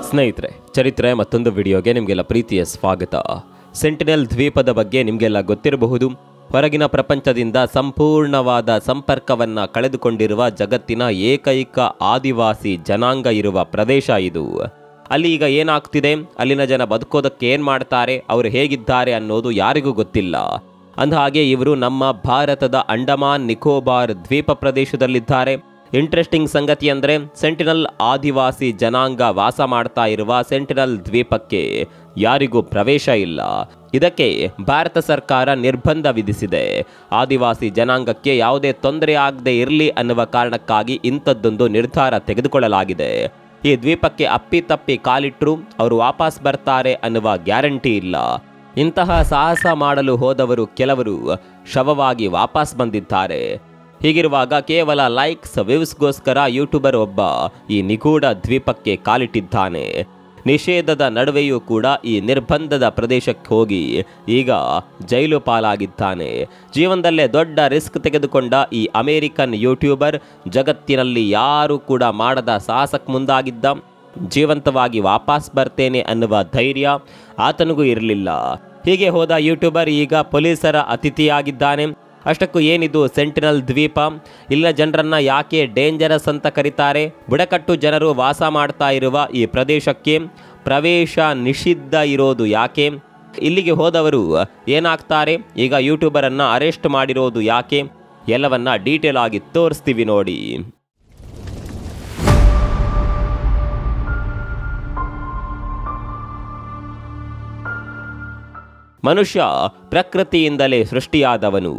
ಸ್ನೇಹಿತರೆ, ಚರಿತ್ರೆ ಮತ್ತೊಂದು ವಿಡಿಯೋಗೆ ನಿಮಗೆಲ್ಲ ಪ್ರೀತಿಯ ಸ್ವಾಗತ. ಸೆಂಟಿನೆಲ್ ದ್ವೀಪದ ಬಗ್ಗೆ ನಿಮಗೆಲ್ಲ ಗೊತ್ತಿರಬಹುದು. ಹೊರಗಿನ ಪ್ರಪಂಚದಿಂದ ಸಂಪೂರ್ಣವಾದ ಸಂಪರ್ಕವನ್ನು ಕಳೆದುಕೊಂಡಿರುವ ಜಗತ್ತಿನ ಏಕೈಕ ಆದಿವಾಸಿ ಜನಾಂಗ ಇರುವ ಪ್ರದೇಶ ಇದು. ಅಲ್ಲಿ ಈಗ ಏನಾಗ್ತಿದೆ, ಅಲ್ಲಿನ ಜನ ಬದುಕೋದಕ್ಕೆ ಏನು ಮಾಡ್ತಾರೆ, ಅವರು ಹೇಗಿದ್ದಾರೆ ಅನ್ನೋದು ಯಾರಿಗೂ ಗೊತ್ತಿಲ್ಲ. ಅಂದಹಾಗೆ ಇವರು ನಮ್ಮ ಭಾರತದ ಅಂಡಮಾನ್ ನಿಕೋಬಾರ್ ದ್ವೀಪ ಪ್ರದೇಶದಲ್ಲಿದ್ದಾರೆ. ಇಂಟ್ರೆಸ್ಟಿಂಗ್ ಸಂಗತಿ ಅಂದರೆ ಸೆಂಟಿನಲ್ ಆದಿವಾಸಿ ಜನಾಂಗ ವಾಸ ಮಾಡ್ತಾ ಇರುವ ಸೆಂಟಿನಲ್ ದ್ವೀಪಕ್ಕೆ ಯಾರಿಗೂ ಪ್ರವೇಶ ಇಲ್ಲ. ಇದಕ್ಕೆ ಭಾರತ ಸರ್ಕಾರ ನಿರ್ಬಂಧ ವಿಧಿಸಿದೆ. ಆದಿವಾಸಿ ಜನಾಂಗಕ್ಕೆ ಯಾವುದೇ ತೊಂದರೆ ಆಗದೆ ಇರಲಿ ಅನ್ನುವ ಕಾರಣಕ್ಕಾಗಿ ಇಂಥದ್ದೊಂದು ನಿರ್ಧಾರ ತೆಗೆದುಕೊಳ್ಳಲಾಗಿದೆ. ಈ ದ್ವೀಪಕ್ಕೆ ಅಪ್ಪಿತಪ್ಪಿ ಕಾಲಿಟ್ಟರು ಅವರು ವಾಪಸ್ ಬರ್ತಾರೆ ಅನ್ನುವ ಗ್ಯಾರಂಟಿ ಇಲ್ಲ. ಇಂತಹ ಸಾಹಸ ಮಾಡಲು ಹೋದವರು ಕೆಲವರು ಶವವಾಗಿ ವಾಪಸ್ ಬಂದಿದ್ದಾರೆ. ಹೀಗಿರುವಾಗ ಕೇವಲ ಲೈಕ್ಸ್ ವ್ಯೂಸ್ಗೋಸ್ಕರ ಯೂಟ್ಯೂಬರ್ ಒಬ್ಬ ಈ ನಿಗೂಢ ದ್ವೀಪಕ್ಕೆ ಕಾಲಿಟ್ಟಿದ್ದಾನೆ. ನಿಷೇಧದ ನಡುವೆಯೂ ಕೂಡ ಈ ನಿರ್ಬಂಧದ ಪ್ರದೇಶಕ್ಕೆ ಹೋಗಿ ಈಗ ಜೈಲು ಪಾಲಾಗಿದ್ದಾನೆ. ಜೀವನದಲ್ಲೇ ದೊಡ್ಡ ರಿಸ್ಕ್ ತೆಗೆದುಕೊಂಡ ಈ ಅಮೇರಿಕನ್ ಯೂಟ್ಯೂಬರ್ ಜಗತ್ತಿನಲ್ಲಿ ಯಾರೂ ಕೂಡ ಮಾಡದ ಸಾಹಸಕ್ಕೆ ಮುಂದಾಗಿದ್ದ. ಜೀವಂತವಾಗಿ ವಾಪಸ್ ಬರ್ತೇನೆ ಅನ್ನುವ ಧೈರ್ಯ ಆತನಿಗೂ ಇರಲಿಲ್ಲ. ಹೀಗೆ ಹೋದ ಯೂಟ್ಯೂಬರ್ ಈಗ ಪೊಲೀಸರ ಅತಿಥಿಯಾಗಿದ್ದಾನೆ. ಅಷ್ಟಕ್ಕೂ ಏನಿದು ಸೆಂಟಿನಲ್ ದ್ವೀಪ? ಇಲ್ಲ ಜನರನ್ನ ಯಾಕೆ ಡೇಂಜರಸ್ ಅಂತ ಕರೀತಾರೆ? ಬುಡಕಟ್ಟು ಜನರು ವಾಸ ಮಾಡ್ತಾ ಇರುವ ಈ ಪ್ರದೇಶಕ್ಕೆ ಪ್ರವೇಶ ನಿಷಿದ್ಧ ಇರೋದು ಯಾಕೆ? ಇಲ್ಲಿಗೆ ಹೋದವರು ಏನಾಗ್ತಾರೆ? ಈಗ ಯೂಟ್ಯೂಬರನ್ನು ಅರೆಸ್ಟ್ ಮಾಡಿರೋದು ಯಾಕೆ? ಎಲ್ಲವನ್ನ ಡೀಟೇಲ್ ಆಗಿ ತೋರಿಸ್ತೀವಿ ನೋಡಿ. ಮನುಷ್ಯ ಪ್ರಕೃತಿಯಿಂದಲೇ ಸೃಷ್ಟಿಯಾದವನು,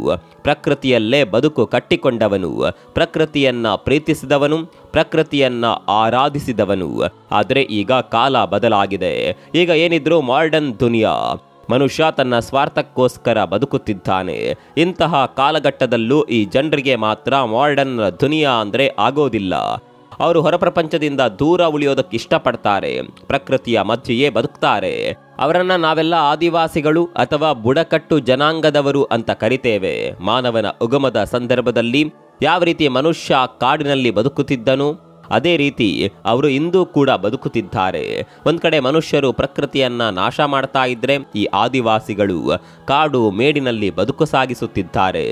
ಪ್ರಕೃತಿಯಲ್ಲೇ ಬದುಕು ಕಟ್ಟಿಕೊಂಡವನು, ಪ್ರಕೃತಿಯನ್ನ ಪ್ರೀತಿಸಿದವನು, ಪ್ರಕೃತಿಯನ್ನ ಆರಾಧಿಸಿದವನು. ಆದರೆ ಈಗ ಕಾಲ ಬದಲಾಗಿದೆ. ಈಗ ಏನಿದ್ರು ಮಾಡರ್ನ್ ದುನಿಯಾ. ಮನುಷ್ಯ ತನ್ನ ಸ್ವಾರ್ಥಕ್ಕೋಸ್ಕರ ಬದುಕುತ್ತಿದ್ದಾನೆ. ಇಂತಹ ಕಾಲಘಟ್ಟದಲ್ಲೂ ಈ ಜನರಿಗೆ ಮಾತ್ರ ಮಾಡರ್ನ್ ದುನಿಯಾ ಅಂದರೆ ಆಗೋದಿಲ್ಲ. ಅವರು ಹೊರಪ್ರಪಂಚದಿಂದ ದೂರ ಉಳಿಯೋದಕ್ಕೆ ಇಷ್ಟಪಡ್ತಾರೆ, ಪ್ರಕೃತಿಯ ಮಧ್ಯೆಯೇ ಬದುಕ್ತಾರೆ. ಅವರನ್ನು ನಾವೆಲ್ಲ ಆದಿವಾಸಿಗಳು ಅಥವಾ ಬುಡಕಟ್ಟು ಜನಾಂಗದವರು ಅಂತ ಕರಿತೇವೆ. ಮಾನವನ ಉಗಮದ ಸಂದರ್ಭದಲ್ಲಿ ಯಾವ ರೀತಿ ಮನುಷ್ಯ ಕಾಡಿನಲ್ಲಿ ಬದುಕುತ್ತಿದ್ದನು ಅದೇ ರೀತಿ ಅವರು ಇಂದೂ ಕೂಡ ಬದುಕುತ್ತಿದ್ದಾರೆ. ಒಂದ್ ಕಡೆ ಮನುಷ್ಯರು ಪ್ರಕೃತಿಯನ್ನ ನಾಶ ಮಾಡ್ತಾ ಇದ್ರೆ, ಈ ಆದಿವಾಸಿಗಳು ಕಾಡು ಮೇಡಿನಲ್ಲಿ ಬದುಕು ಸಾಗಿಸುತ್ತಿದ್ದಾರೆ.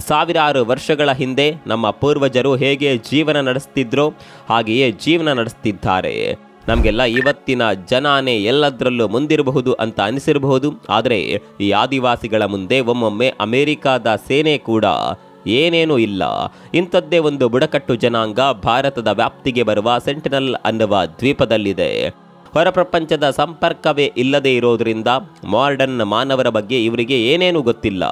ಸಾವಿರಾರು ವರ್ಷಗಳ ಹಿಂದೆ ನಮ್ಮ ಪೂರ್ವಜರು ಹೇಗೆ ಜೀವನ ನಡೆಸ್ತಿದ್ರೋ ಹಾಗೆಯೇ ಜೀವನ ನಡೆಸ್ತಿದ್ದಾರೆ. ನಮಗೆಲ್ಲ ಇವತ್ತಿನ ಜನಾನೇ ಎಲ್ಲದರಲ್ಲೂ ಮುಂದಿರಬಹುದು ಅಂತ ಅನಿಸಿರಬಹುದು. ಆದರೆ ಈ ಆದಿವಾಸಿಗಳ ಮುಂದೆ ಒಮ್ಮೊಮ್ಮೆ ಅಮೆರಿಕಾದ ಸೇನೆ ಕೂಡ ಏನೇನೂ ಇಲ್ಲ. ಇಂಥದ್ದೇ ಒಂದು ಬುಡಕಟ್ಟು ಜನಾಂಗ ಭಾರತದ ವ್ಯಾಪ್ತಿಗೆ ಬರುವ ಸೆಂಟಿನಲ್ ಅನ್ನುವ ದ್ವೀಪದಲ್ಲಿದೆ. ಹೊರ ಪ್ರಪಂಚದ ಸಂಪರ್ಕವೇ ಇಲ್ಲದೆ ಇರೋದ್ರಿಂದ ಮಾಡರ್ನ್ ಮಾನವರ ಬಗ್ಗೆ ಇವರಿಗೆ ಏನೇನೂ ಗೊತ್ತಿಲ್ಲ.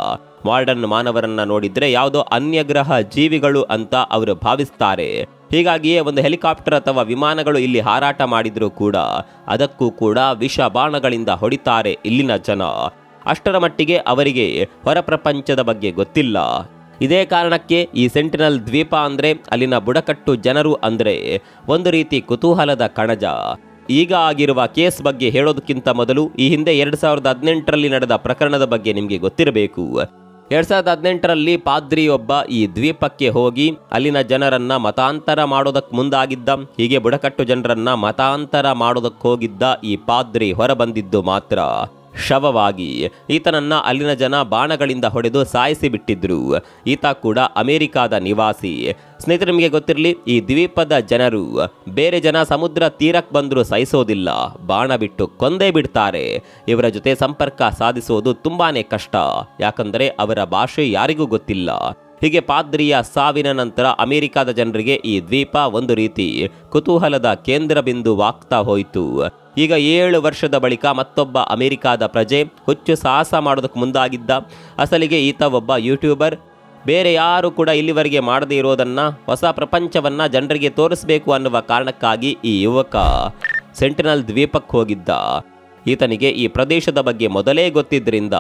ಮಾಡರ್ನ್ ಮಾನವರನ್ನ ನೋಡಿದ್ರೆ ಯಾವುದೋ ಅನ್ಯಗ್ರಹ ಜೀವಿಗಳು ಅಂತ ಅವರು ಭಾವಿಸ್ತಾರೆ. ಹೀಗಾಗಿಯೇ ಒಂದು ಹೆಲಿಕಾಪ್ಟರ್ ಅಥವಾ ವಿಮಾನಗಳು ಇಲ್ಲಿ ಹಾರಾಟ ಮಾಡಿದ್ರೂ ಕೂಡ ಅದಕ್ಕೂ ಕೂಡ ವಿಷ ಬಾಣಗಳಿಂದ ಹೊಡಿತಾರೆ ಇಲ್ಲಿನ ಜನ. ಅಷ್ಟರ ಮಟ್ಟಿಗೆ ಅವರಿಗೆ ಹೊರ ಪ್ರಪಂಚದ ಬಗ್ಗೆ ಗೊತ್ತಿಲ್ಲ. ಇದೇ ಕಾರಣಕ್ಕೆ ಈ ಸೆಂಟಿನಲ್ ದ್ವೀಪ ಅಂದರೆ, ಅಲ್ಲಿನ ಬುಡಕಟ್ಟು ಜನರು ಅಂದರೆ ಒಂದು ರೀತಿ ಕುತೂಹಲದ ಕಣಜ. ಈಗ ಆಗಿರುವ ಕೇಸ್ ಬಗ್ಗೆ ಹೇಳೋದಕ್ಕಿಂತ ಮೊದಲು ಈ ಹಿಂದೆ 2018ರಲ್ಲಿ ನಡೆದ ಪ್ರಕರಣದ ಬಗ್ಗೆ ನಿಮಗೆ ಗೊತ್ತಿರಬೇಕು. 2018ರಲ್ಲಿ ಪಾದ್ರಿ ಒಬ್ಬ ಈ ದ್ವೀಪಕ್ಕೆ ಹೋಗಿ ಅಲ್ಲಿನ ಜನರನ್ನ ಮತಾಂತರ ಮಾಡೋದಕ್ಕೆ ಮುಂದಾಗಿದ್ದ. ಹೀಗೆ ಬುಡಕಟ್ಟು ಜನರನ್ನ ಮತಾಂತರ ಮಾಡೋದಕ್ಕೆ ಹೋಗಿದ್ದ ಈ ಪಾದ್ರಿ ಹೊರಬಂದಿದ್ದು ಮಾತ್ರ ಶವವಾಗಿ. ಈತನನ್ನ ಅಲ್ಲಿನ ಜನ ಬಾಣಗಳಿಂದ ಹೊಡೆದು ಸಾಯಿಸಿ ಬಿಟ್ಟಿದ್ರು. ಈತ ಕೂಡ ಅಮೆರಿಕಾದ ನಿವಾಸಿ. ಸ್ನೇಹಿತರೆ, ನಿಮಗೆ ಗೊತ್ತಿರಲಿ, ಈ ದ್ವೀಪದ ಜನರು ಬೇರೆ ಜನ ಸಮುದ್ರ ತೀರಕ್ಕೆ ಬಂದರೂ ಸಹಿಸೋದಿಲ್ಲ, ಬಾಣ ಬಿಟ್ಟು ಕೊಂದೇ ಬಿಡ್ತಾರೆ. ಇವರ ಜೊತೆ ಸಂಪರ್ಕ ಸಾಧಿಸೋದು ತುಂಬಾನೇ ಕಷ್ಟ, ಯಾಕಂದರೆ ಅವರ ಭಾಷೆ ಯಾರಿಗೂ ಗೊತ್ತಿಲ್ಲ. ಹೀಗೆ ಪಾದ್ರಿಯ ಸಾವಿನ ನಂತರ ಅಮೆರಿಕಾದ ಜನರಿಗೆ ಈ ದ್ವೀಪ ಒಂದು ರೀತಿ ಕುತೂಹಲದ ಕೇಂದ್ರ ಬಿಂದುವಾಗ್ತಾ ಹೋಯಿತು. ಈಗ 7 ವರ್ಷದ ಬಳಿಕ ಮತ್ತೊಬ್ಬ ಅಮೆರಿಕಾದ ಪ್ರಜೆ ಹುಚ್ಚು ಸಾಹಸ ಮಾಡೋದಕ್ಕೆ ಮುಂದಾಗಿದ್ದ. ಅಸಲಿಗೆ ಈತ ಒಬ್ಬ ಯೂಟ್ಯೂಬರ್. ಬೇರೆ ಯಾರು ಕೂಡ ಇಲ್ಲಿವರೆಗೆ ಮಾಡದೇ ಇರೋದನ್ನ, ಹೊಸ ಪ್ರಪಂಚವನ್ನ ಜನರಿಗೆ ತೋರಿಸಬೇಕು ಅನ್ನುವ ಕಾರಣಕ್ಕಾಗಿ ಈ ಯುವಕ ಸೆಂಟಿನಲ್ ದ್ವೀಪಕ್ಕೆ ಹೋಗಿದ್ದ. ಈತನಿಗೆ ಈ ಪ್ರದೇಶದ ಬಗ್ಗೆ ಮೊದಲೇ ಗೊತ್ತಿದ್ದರಿಂದ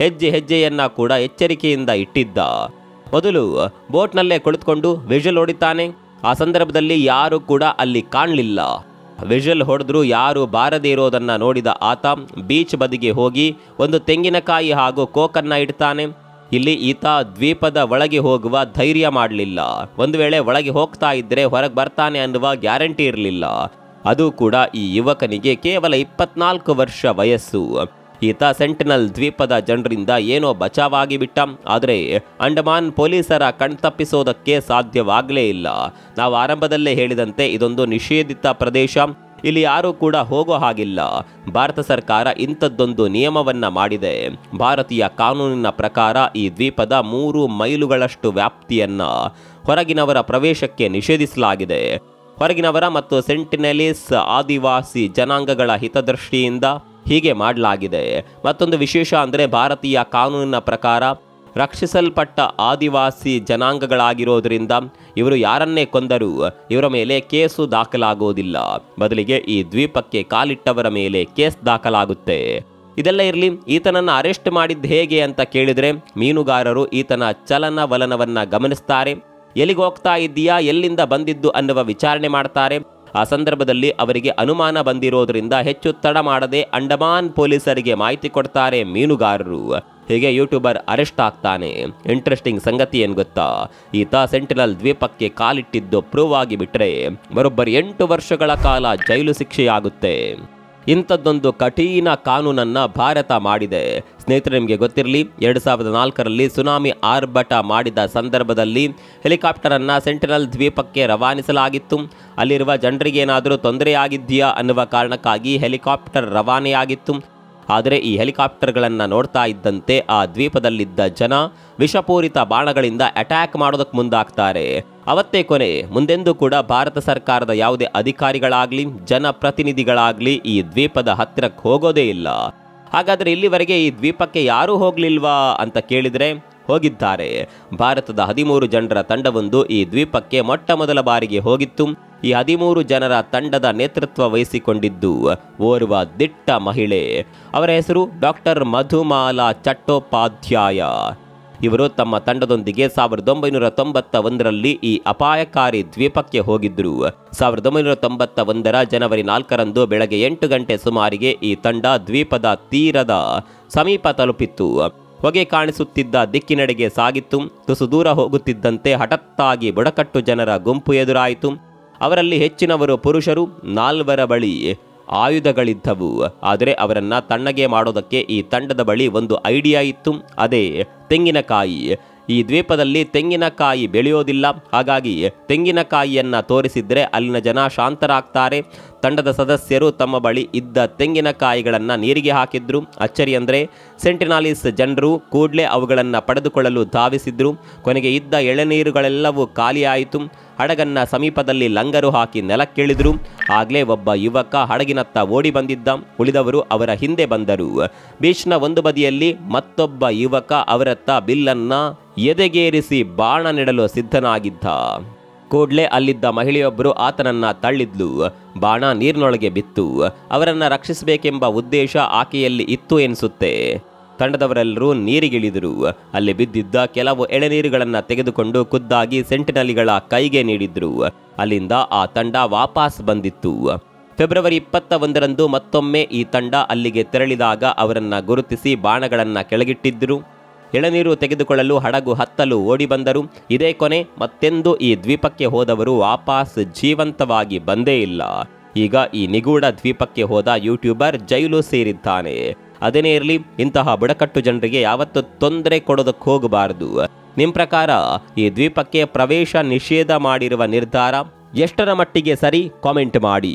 ಹೆಜ್ಜೆ ಹೆಜ್ಜೆಯನ್ನ ಕೂಡ ಎಚ್ಚರಿಕೆಯಿಂದ ಇಟ್ಟಿದ್ದ. ಮೊದಲು ಬೋಟ್ನಲ್ಲೇ ಕುಳಿತುಕೊಂಡು ವಿಷಲ್ ಹೊಡಿತಾನೆ. ಆ ಸಂದರ್ಭದಲ್ಲಿ ಯಾರು ಕೂಡ ಅಲ್ಲಿ ಕಾಣಲಿಲ್ಲ. ವಿಷಲ್ ಹೊಡೆದ್ರು ಯಾರು ಬಾರದೇ ಇರೋದನ್ನ ನೋಡಿದ ಆತ ಬೀಚ್ ಬದಿಗೆ ಹೋಗಿ ಒಂದು ತೆಂಗಿನಕಾಯಿ ಹಾಗೂ ಕೋಕನ್ನ ಇಡ್ತಾನೆ. ಇಲ್ಲಿ ಈತ ದ್ವೀಪದ ಒಳಗೆ ಹೋಗುವ ಧೈರ್ಯ ಮಾಡಲಿಲ್ಲ. ಒಂದು ವೇಳೆ ಒಳಗೆ ಹೋಗ್ತಾ ಇದ್ರೆ ಹೊರಗೆ ಬರ್ತಾನೆ ಅನ್ನುವ ಗ್ಯಾರಂಟಿ ಇರಲಿಲ್ಲ. ಅದು ಕೂಡ ಈ ಯುವಕನಿಗೆ ಕೇವಲ 24 ವರ್ಷ ವಯಸ್ಸು. ಈತ ಸೆಂಟಿನಲ್ ದ್ವೀಪದ ಜನರಿಂದ ಏನೋ ಬಚಾವಾಗಿ ಬಿಟ್ಟ. ಆದರೆ ಅಂಡಮಾನ್ ಪೊಲೀಸರ ಕಣ್ತಪ್ಪಿಸೋದಕ್ಕೆ ಸಾಧ್ಯವಾಗಲೇ ಇಲ್ಲ. ನಾವು ಆರಂಭದಲ್ಲೇ ಹೇಳಿದಂತೆ ಇದೊಂದು ನಿಷೇಧಿತ ಪ್ರದೇಶ. ಇಲ್ಲಿ ಯಾರೂ ಕೂಡ ಹೋಗೋ ಹಾಗಿಲ್ಲ. ಭಾರತ ಸರ್ಕಾರ ಇಂಥದ್ದೊಂದು ನಿಯಮವನ್ನ ಮಾಡಿದೆ. ಭಾರತೀಯ ಕಾನೂನಿನ ಪ್ರಕಾರ ಈ ದ್ವೀಪದ 3 ಮೈಲುಗಳಷ್ಟು ವ್ಯಾಪ್ತಿಯನ್ನ ಹೊರಗಿನವರ ಪ್ರವೇಶಕ್ಕೆ ನಿಷೇಧಿಸಲಾಗಿದೆ. ಹೊರಗಿನವರ ಮತ್ತು ಸೆಂಟಿನೆಲೀಸ್ ಆದಿವಾಸಿ ಜನಾಂಗಗಳ ಹಿತದೃಷ್ಟಿಯಿಂದ ಹೀಗೆ ಮಾಡಲಾಗಿದೆ. ಮತ್ತೊಂದು ವಿಶೇಷ ಅಂದರೆ ಭಾರತೀಯ ಕಾನೂನಿನ ಪ್ರಕಾರ ರಕ್ಷಿಸಲ್ಪಟ್ಟ ಆದಿವಾಸಿ ಜನಾಂಗಗಳಾಗಿರೋದ್ರಿಂದ ಇವರು ಯಾರನ್ನೇ ಕೊಂದರೂ ಇವರ ಮೇಲೆ ಕೇಸು ದಾಖಲಾಗುವುದಿಲ್ಲ. ಬದಲಿಗೆ ಈ ದ್ವೀಪಕ್ಕೆ ಕಾಲಿಟ್ಟವರ ಮೇಲೆ ಕೇಸ್ ದಾಖಲಾಗುತ್ತೆ. ಇದೆಲ್ಲ ಇರಲಿ, ಈತನನ್ನು ಅರೆಸ್ಟ್ ಮಾಡಿದ್ದು ಹೇಗೆ ಅಂತ ಕೇಳಿದರೆ ಮೀನುಗಾರರು ಈತನ ಚಲನವಲನವನ್ನು ಗಮನಿಸ್ತಾರೆ. ಎಲ್ಲಿಗೆ ಹೋಗ್ತಾ ಇದ್ದೀಯಾ, ಎಲ್ಲಿಂದ ಬಂದಿದ್ದು ಅನ್ನುವ ವಿಚಾರಣೆ ಮಾಡ್ತಾರೆ. ಆ ಸಂದರ್ಭದಲ್ಲಿ ಅವರಿಗೆ ಅನುಮಾನ ಬಂದಿರೋದ್ರಿಂದ ಹೆಚ್ಚು ತಡ ಮಾಡದೆ ಅಂಡಮಾನ್ ಪೊಲೀಸರಿಗೆ ಮಾಹಿತಿ ಕೊಡ್ತಾರೆ ಮೀನುಗಾರರು. ಹೀಗೆ ಯೂಟ್ಯೂಬರ್ ಅರೆಸ್ಟ್ ಆಗ್ತಾನೆ. ಇಂಟ್ರೆಸ್ಟಿಂಗ್ ಸಂಗತಿ ಏನು ಗೊತ್ತಾ, ಈತ ಸೆಂಟಿನಲ್ ದ್ವೀಪಕ್ಕೆ ಕಾಲಿಟ್ಟಿದ್ದು ಪ್ರೂವ್ ಆಗಿ ಬಿಟ್ಟರೆ ಬರೋಬ್ಬರಿ 8 ವರ್ಷಗಳ ಕಾಲ ಜೈಲು ಶಿಕ್ಷೆಯಾಗುತ್ತೆ. ಇಂಥದ್ದೊಂದು ಕಠಿಣ ಕಾನೂನನ್ನು ಭಾರತ ಮಾಡಿದೆ. ಸ್ನೇಹಿತರೆ, ನಿಮಗೆ ಗೊತ್ತಿರಲಿ, 2004ರಲ್ಲಿ ಸುನಾಮಿ ಆರ್ಭಟ ಮಾಡಿದ ಸಂದರ್ಭದಲ್ಲಿ ಹೆಲಿಕಾಪ್ಟರನ್ನು ಸೆಂಟಿನಲ್ ದ್ವೀಪಕ್ಕೆ ರವಾನಿಸಲಾಗಿತ್ತು. ಅಲ್ಲಿರುವ ಜನರಿಗೆ ಏನಾದರೂ ತೊಂದರೆಯಾಗಿದೆಯಾ ಅನ್ನುವ ಕಾರಣಕ್ಕಾಗಿ ಹೆಲಿಕಾಪ್ಟರ್ ರವಾನೆಯಾಗಿತ್ತು. ಆದರೆ ಈ ಹೆಲಿಕಾಪ್ಟರ್ಗಳನ್ನು ನೋಡ್ತಾ ಇದ್ದಂತೆ ಆ ದ್ವೀಪದಲ್ಲಿದ್ದ ಜನ ವಿಷಪೂರಿತ ಬಾಣಗಳಿಂದ ಅಟ್ಯಾಕ್ ಮಾಡೋದಕ್ಕೆ ಮುಂದಾಗ್ತಾರೆ. ಅವತ್ತೇ ಕೊನೆ. ಮುಂದೆಂದೂ ಕೂಡ ಭಾರತ ಸರ್ಕಾರದ ಯಾವುದೇ ಅಧಿಕಾರಿಗಳಾಗಲಿ ಜನಪ್ರತಿನಿಧಿಗಳಾಗಲಿ ಈ ದ್ವೀಪದ ಹತ್ತಿರಕ್ಕೆ ಹೋಗೋದೇ ಇಲ್ಲ. ಹಾಗಾದರೆ ಇಲ್ಲಿವರೆಗೆ ಈ ದ್ವೀಪಕ್ಕೆ ಯಾರೂ ಹೋಗಲಿಲ್ವಾ ಅಂತ ಕೇಳಿದರೆ ಹೋಗಿದ್ದಾರೆ. ಭಾರತದ 13 ಜನರ ತಂಡವೊಂದು ಈ ದ್ವೀಪಕ್ಕೆ ಮೊಟ್ಟ ಮೊದಲ ಬಾರಿಗೆ ಹೋಗಿತ್ತು. ಈ 13 ಜನರ ತಂಡದ ನೇತೃತ್ವ ವಹಿಸಿಕೊಂಡಿದ್ದು ಓರ್ವ ದಿಟ್ಟ ಮಹಿಳೆ. ಅವರ ಹೆಸರು ಡಾಕ್ಟರ್ ಮಧುಮಾಲಾ ಚಟ್ಟೋಪಾಧ್ಯಾಯ. ಇವರು ತಮ್ಮ ತಂಡದೊಂದಿಗೆ 1991ರಲ್ಲಿ ಈ ಅಪಾಯಕಾರಿ ದ್ವೀಪಕ್ಕೆ ಹೋಗಿದ್ದರು. 1991ರ ಜನವರಿ 4ರಂದು ಬೆಳಗ್ಗೆ 8 ಗಂಟೆ ಸುಮಾರಿಗೆ ಈ ತಂಡ ದ್ವೀಪದ ತೀರದ ಸಮೀಪ ತಲುಪಿತ್ತು. ಹೊಗೆ ಕಾಣಿಸುತ್ತಿದ್ದ ದಿಕ್ಕಿನೆಡೆಗೆ ಸಾಗಿತ್ತು. ತುಸು ದೂರ ಹೋಗುತ್ತಿದ್ದಂತೆ ಹಠಾತ್ತಾಗಿ ಬುಡಕಟ್ಟು ಜನರ ಗುಂಪು ಎದುರಾಯಿತು. ಅವರಲ್ಲಿ ಹೆಚ್ಚಿನವರು ಪುರುಷರು. 4 ಬಳಿ ಆಯುಧಗಳಿದ್ದವು. ಆದರೆ ಅವರನ್ನ ತಣ್ಣಗೆ ಮಾಡೋದಕ್ಕೆ ಈ ತಂಡದ ಬಳಿ ಒಂದು ಐಡಿಯಾ ಇತ್ತು. ಅದೇ ತೆಂಗಿನಕಾಯಿ. ಈ ದ್ವೀಪದಲ್ಲಿ ತೆಂಗಿನಕಾಯಿ ಬೆಳೆಯೋದಿಲ್ಲ. ಹಾಗಾಗಿ ತೆಂಗಿನಕಾಯಿಯನ್ನ ತೋರಿಸಿದ್ರೆ ಅಲ್ಲಿನ ಜನ ಶಾಂತರಾಗ್ತಾರೆ. ತಂಡದ ಸದಸ್ಯರು ತಮ್ಮ ಬಳಿ ಇದ್ದ ತೆಂಗಿನಕಾಯಿಗಳನ್ನು ನೀರಿಗೆ ಹಾಕಿದ್ರು. ಅಚ್ಚರಿ ಅಂದರೆ ಸೆಂಟಿನಾಲಿಸ್ ಜನರು ಕೂಡಲೇ ಅವುಗಳನ್ನು ಪಡೆದುಕೊಳ್ಳಲು ಧಾವಿಸಿದ್ರು. ಕೊನೆಗೆ ಇದ್ದ ಎಳೆನೀರುಗಳೆಲ್ಲವೂ ಖಾಲಿಯಾಯಿತು. ಹಡಗನ್ನ ಸಮೀಪದಲ್ಲಿ ಲಂಗರು ಹಾಕಿ ನೆಲಕ್ಕಿಳಿದ್ರು. ಆಗಲೇ ಒಬ್ಬ ಯುವಕ ಹಡಗಿನತ್ತ ಓಡಿ ಬಂದಿದ್ದ. ಉಳಿದವರು ಅವರ ಹಿಂದೆ ಬಂದರು. ಬೀಚ್ನ ಒಂದು ಬದಿಯಲ್ಲಿ ಮತ್ತೊಬ್ಬ ಯುವಕ ಅವರತ್ತ ಬಿಲ್ಲನ್ನ ಎದೆಗೇರಿಸಿ ಬಾಣ ನೆಡಲು ಸಿದ್ಧನಾಗಿದ್ದ. ಕೂಡಲೇ ಅಲ್ಲಿದ್ದ ಮಹಿಳೆಯೊಬ್ಬರು ಆತನನ್ನ ತಳ್ಳಿದ್ಲು. ಬಾಣ ನೀರಿನೊಳಗೆ ಬಿತ್ತು. ಅವರನ್ನ ರಕ್ಷಿಸಬೇಕೆಂಬ ಉದ್ದೇಶ ಆಕೆಯಲ್ಲಿ ಇತ್ತು ಎನಿಸುತ್ತೆ. ತಂಡದವರೆಲ್ಲರೂ ನೀರಿಗಿಳಿದರು. ಅಲ್ಲಿ ಬಿದ್ದಿದ್ದ ಕೆಲವು ಎಳೆನೀರುಗಳನ್ನು ತೆಗೆದುಕೊಂಡು ಖುದ್ದಾಗಿ ಸೆಂಟಿನಲಿಗಳ ಕೈಗೆ ನೀಡಿದ್ರು. ಅಲ್ಲಿಂದ ಆ ತಂಡ ವಾಪಸ್ ಬಂದಿತ್ತು. ಫೆಬ್ರವರಿ 21ರಂದು ಮತ್ತೊಮ್ಮೆ ಈ ತಂಡ ಅಲ್ಲಿಗೆ ತೆರಳಿದಾಗ ಅವರನ್ನ ಗುರುತಿಸಿ ಬಾಣಗಳನ್ನು ಕೆಳಗಿಟ್ಟಿದ್ದರು. ಎಳನೀರು ತೆಗೆದುಕೊಳ್ಳಲು ಹಡಗು ಹತ್ತಲು ಓಡಿ ಬಂದರು. ಇದೇ ಕೊನೆ. ಮತ್ತೆಂದು ಈ ದ್ವೀಪಕ್ಕೆ ಹೋದವರು ವಾಪಸ್ ಜೀವಂತವಾಗಿ ಬಂದೇ ಇಲ್ಲ. ಈಗ ಈ ನಿಗೂಢ ದ್ವೀಪಕ್ಕೆ ಹೋದ ಯೂಟ್ಯೂಬರ್ ಜೈಲು ಸೇರಿದ್ದಾನೆ. ಅದೇನೇ ಇರಲಿ, ಇಂತಹ ಬುಡಕಟ್ಟು ಜನರಿಗೆ ಯಾವತ್ತೂ ತೊಂದರೆ ಕೊಡೋದಕ್ಕೆ ಹೋಗಬಾರದು. ನಿಮ್ಮ ಪ್ರಕಾರ ಈ ದ್ವೀಪಕ್ಕೆ ಪ್ರವೇಶ ನಿಷೇಧ ಮಾಡಿರುವ ನಿರ್ಧಾರ ಎಷ್ಟರ ಮಟ್ಟಿಗೆ ಸರಿ? ಕಾಮೆಂಟ್ ಮಾಡಿ.